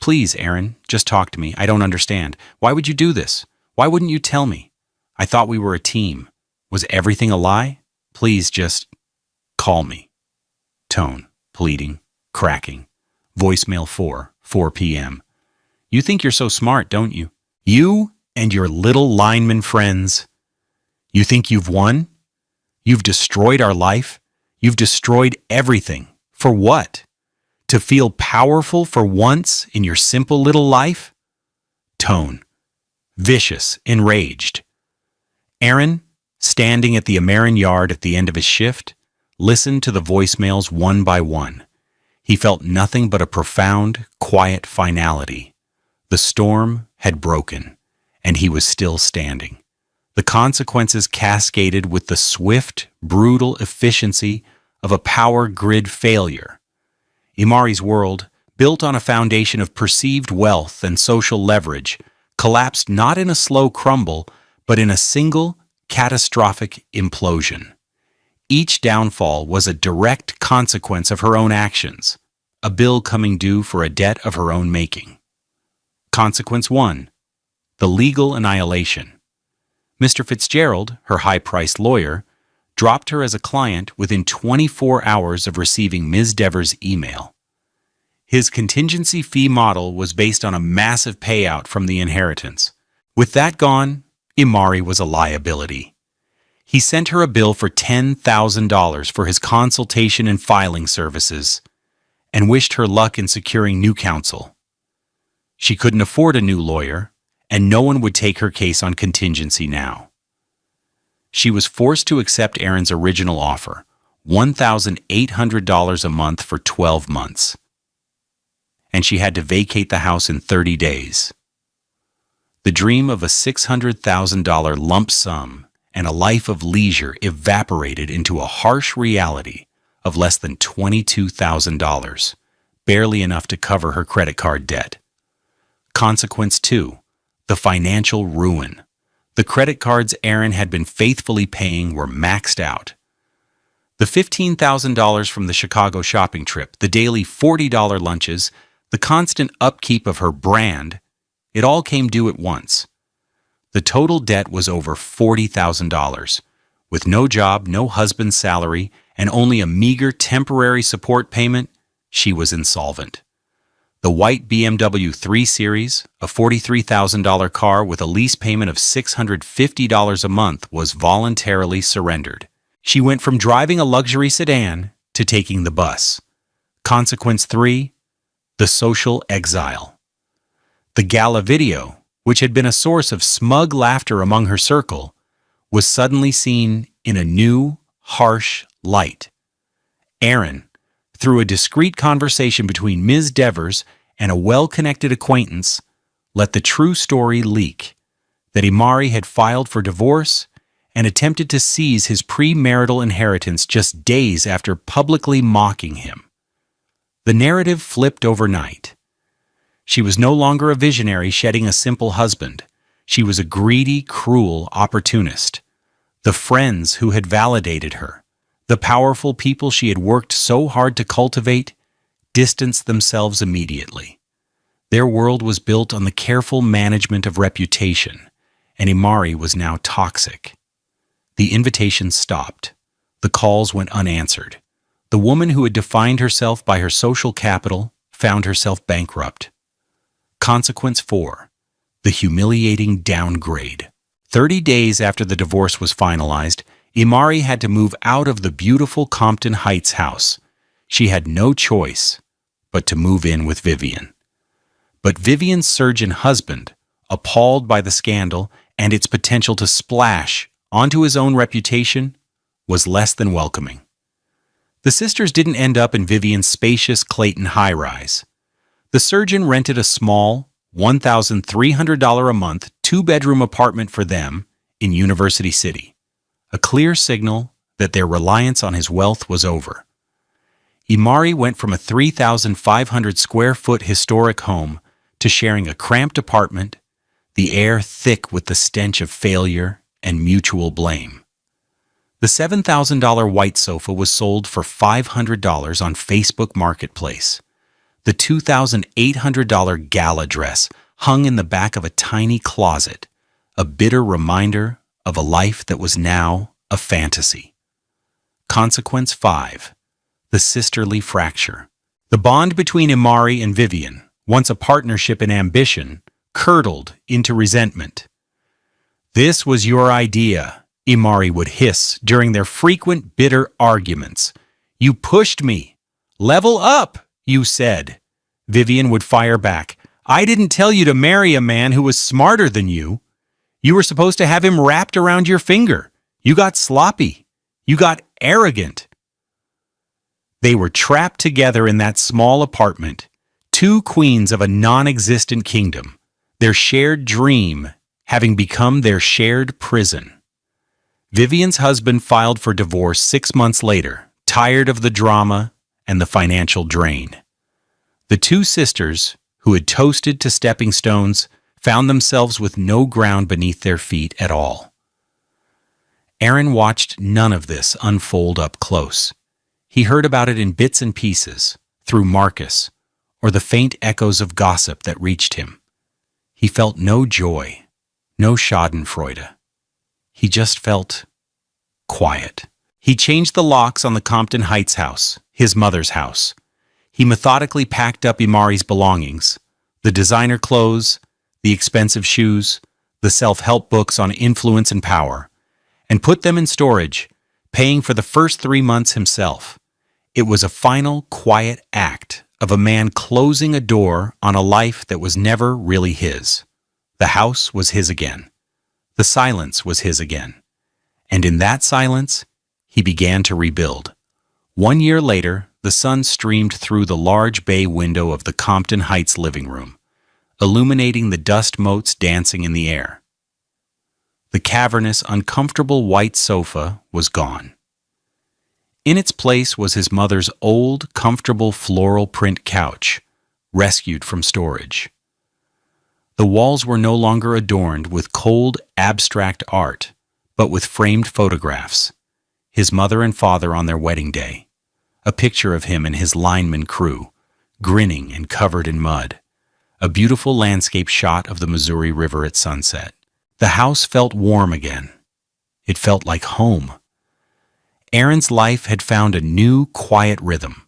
Please, Aaron, just talk to me. I don't understand. Why would you do this? Why wouldn't you tell me? I thought we were a team. Was everything a lie? Please just call me. Tone, pleading, cracking. Voicemail 4, 4 p.m. You think you're so smart, don't you? You and your little lineman friends. You think you've won? You've destroyed our life. You've destroyed everything. For what? To feel powerful for once in your simple little life? Tone, vicious, enraged. Aaron, standing at the Amerin yard at the end of his shift, listened to the voicemails one by one. He felt nothing but a profound, quiet finality. The storm had broken, and he was still standing. The consequences cascaded with the swift, brutal efficiency of a power grid failure. Imari's world, built on a foundation of perceived wealth and social leverage, collapsed not in a slow crumble, but in a single, catastrophic implosion. Each downfall was a direct consequence of her own actions, a bill coming due for a debt of her own making. Consequence 1. The legal annihilation. Mr. Fitzgerald, her high-priced lawyer, dropped her as a client within 24 hours of receiving Ms. Devers' email. His contingency fee model was based on a massive payout from the inheritance. With that gone, Imari was a liability. He sent her a bill for $10,000 for his consultation and filing services, and wished her luck in securing new counsel. She couldn't afford a new lawyer, and no one would take her case on contingency now. She was forced to accept Aaron's original offer, $1,800 a month for 12 months. And she had to vacate the house in 30 days. The dream of a $600,000 lump sum and a life of leisure evaporated into a harsh reality of less than $22,000, barely enough to cover her credit card debt. Consequence 2, the financial ruin. The credit cards Aaron had been faithfully paying were maxed out. The $15,000 from the Chicago shopping trip, the daily $40 lunches, the constant upkeep of her brand, it all came due at once. The total debt was over $40,000. With no job, no husband's salary, and only a meager temporary support payment, she was insolvent. The white BMW 3 Series, a $43,000 car with a lease payment of $650 a month, was voluntarily surrendered. She went from driving a luxury sedan to taking the bus. Consequence 3, the social exile. The gala video, which had been a source of smug laughter among her circle, was suddenly seen in a new, harsh light. Aaron, through a discreet conversation between Ms. Devers and a well-connected acquaintance, let the true story leak, that Imari had filed for divorce and attempted to seize his premarital inheritance just days after publicly mocking him. The narrative flipped overnight. She was no longer a visionary shedding a simple husband. She was a greedy, cruel opportunist. The friends who had validated her, the powerful people she had worked so hard to cultivate, distanced themselves immediately. Their world was built on the careful management of reputation, and Imari was now toxic. The invitations stopped. The calls went unanswered. The woman who had defined herself by her social capital found herself bankrupt. Consequence 4, the humiliating downgrade. 30 days after the divorce was finalized, Imari had to move out of the beautiful Compton Heights house. She had no choice but to move in with Vivian. But Vivian's surgeon husband, appalled by the scandal and its potential to splash onto his own reputation, was less than welcoming. The sisters didn't end up in Vivian's spacious Clayton high-rise. The surgeon rented a small, $1,300 a month, two-bedroom apartment for them in University City, a clear signal that their reliance on his wealth was over. Imari went from a 3,500 square foot historic home to sharing a cramped apartment, the air thick with the stench of failure and mutual blame. The $7,000 white sofa was sold for $500 on Facebook Marketplace. The $2,800 gala dress hung in the back of a tiny closet, a bitter reminder of a life that was now a fantasy. Consequence 5. The sisterly fracture. The bond between Imari and Vivian, once a partnership in ambition, curdled into resentment. "This was your idea," Imari would hiss during their frequent bitter arguments. "You pushed me. Level up, you said." Vivian would fire back. "I didn't tell you to marry a man who was smarter than you. You were supposed to have him wrapped around your finger. You got sloppy. You got arrogant." They were trapped together in that small apartment, two queens of a non-existent kingdom, their shared dream having become their shared prison. Vivian's husband filed for divorce 6 months later, tired of the drama and the financial drain. The two sisters, who had toasted to stepping stones, found themselves with no ground beneath their feet at all. Aaron watched none of this unfold up close. He heard about it in bits and pieces, through Marcus, or the faint echoes of gossip that reached him. He felt no joy, no schadenfreude. He just felt quiet. He changed the locks on the Compton Heights house, his mother's house. He methodically packed up Imari's belongings, the designer clothes, the expensive shoes, the self-help books on influence and power, and put them in storage, paying for the first 3 months himself. It was a final, quiet act of a man closing a door on a life that was never really his. The house was his again. The silence was his again. And in that silence, he began to rebuild. 1 year later, the sun streamed through the large bay window of the Compton Heights living room, illuminating the dust motes dancing in the air. The cavernous, uncomfortable white sofa was gone. In its place was his mother's old, comfortable floral print couch, rescued from storage. The walls were no longer adorned with cold, abstract art, but with framed photographs. His mother and father on their wedding day. A picture of him and his lineman crew, grinning and covered in mud. A beautiful landscape shot of the Missouri River at sunset. The house felt warm again. It felt like home. Aaron's life had found a new, quiet rhythm.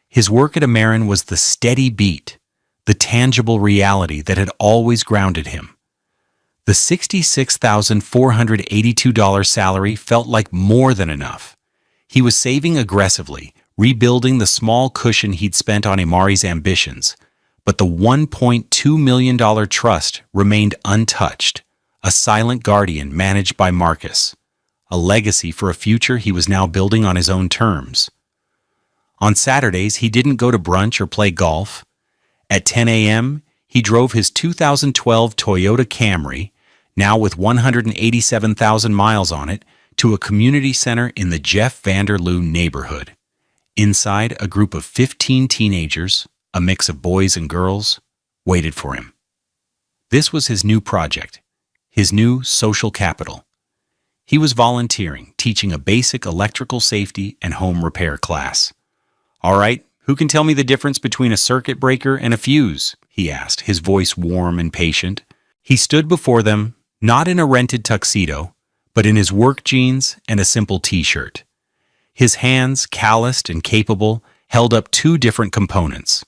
His work at Amerin was the steady beat, the tangible reality that had always grounded him. The $66,482 salary felt like more than enough. He was saving aggressively, rebuilding the small cushion he'd spent on Imari's ambitions, but the $1.2 million trust remained untouched, a silent guardian managed by Marcus, a legacy for a future he was now building on his own terms. On Saturdays, he didn't go to brunch or play golf. At 10 a.m., he drove his 2012 Toyota Camry, now with 187,000 miles on it, to a community center in the Jeff Vanderloo neighborhood. Inside, a group of 15 teenagers, a mix of boys and girls, waited for him. This was his new project, his new social capital. He was volunteering, teaching a basic electrical safety and home repair class. "All right, who can tell me the difference between a circuit breaker and a fuse?" he asked, his voice warm and patient. He stood before them, not in a rented tuxedo, but in his work jeans and a simple t-shirt. His hands, calloused and capable, held up two different components.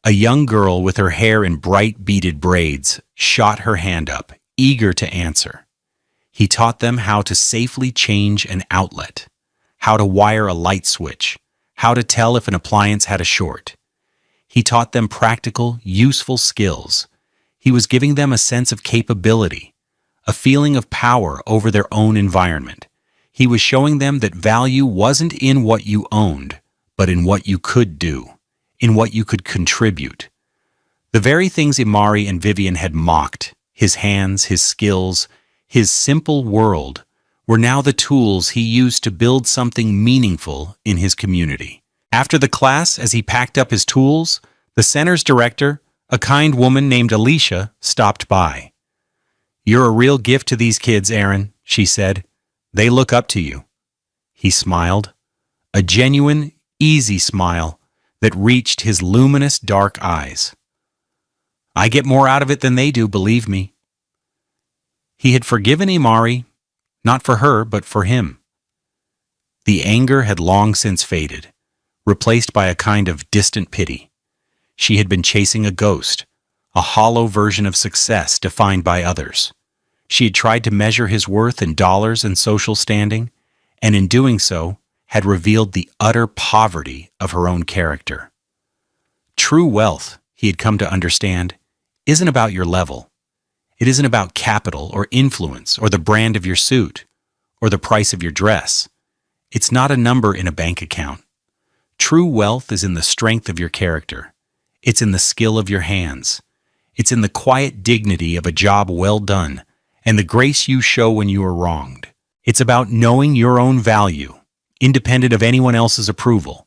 A young girl with her hair in bright beaded braids shot her hand up, eager to answer. He taught them how to safely change an outlet, how to wire a light switch, how to tell if an appliance had a short. He taught them practical, useful skills. He was giving them a sense of capability, a feeling of power over their own environment. He was showing them that value wasn't in what you owned, but in what you could do, in what you could contribute. The very things Imari and Vivian had mocked, his hands, his skills, his simple world, were now the tools he used to build something meaningful in his community. After the class, as he packed up his tools, the center's director, a kind woman named Alicia, stopped by. "You're a real gift to these kids, Aaron," she said. "They look up to you." He smiled, a genuine, easy smile that reached his luminous dark eyes. "I get more out of it than they do, believe me." He had forgiven Imari, not for her, but for him. The anger had long since faded, replaced by a kind of distant pity. She had been chasing a ghost, a hollow version of success defined by others. She had tried to measure his worth in dollars and social standing, and in doing so, had revealed the utter poverty of her own character. True wealth, he had come to understand, isn't about your level. It isn't about capital or influence or the brand of your suit or the price of your dress. It's not a number in a bank account. True wealth is in the strength of your character. It's in the skill of your hands. It's in the quiet dignity of a job well done and the grace you show when you are wronged. It's about knowing your own value, independent of anyone else's approval.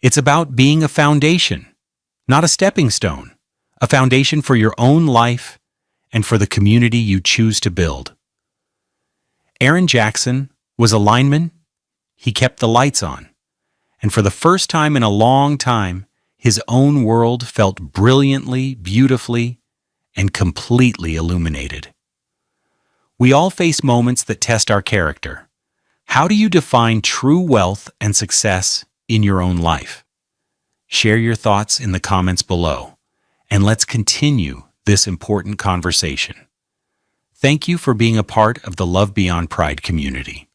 It's about being a foundation, not a stepping stone, a foundation for your own life and for the community you choose to build. Aaron Jackson was a lineman. He kept the lights on. And for the first time in a long time, his own world felt brilliantly, beautifully, and completely illuminated. We all face moments that test our character. How do you define true wealth and success in your own life? Share your thoughts in the comments below, and let's continue this important conversation. Thank you for being a part of the Love Beyond Pride community.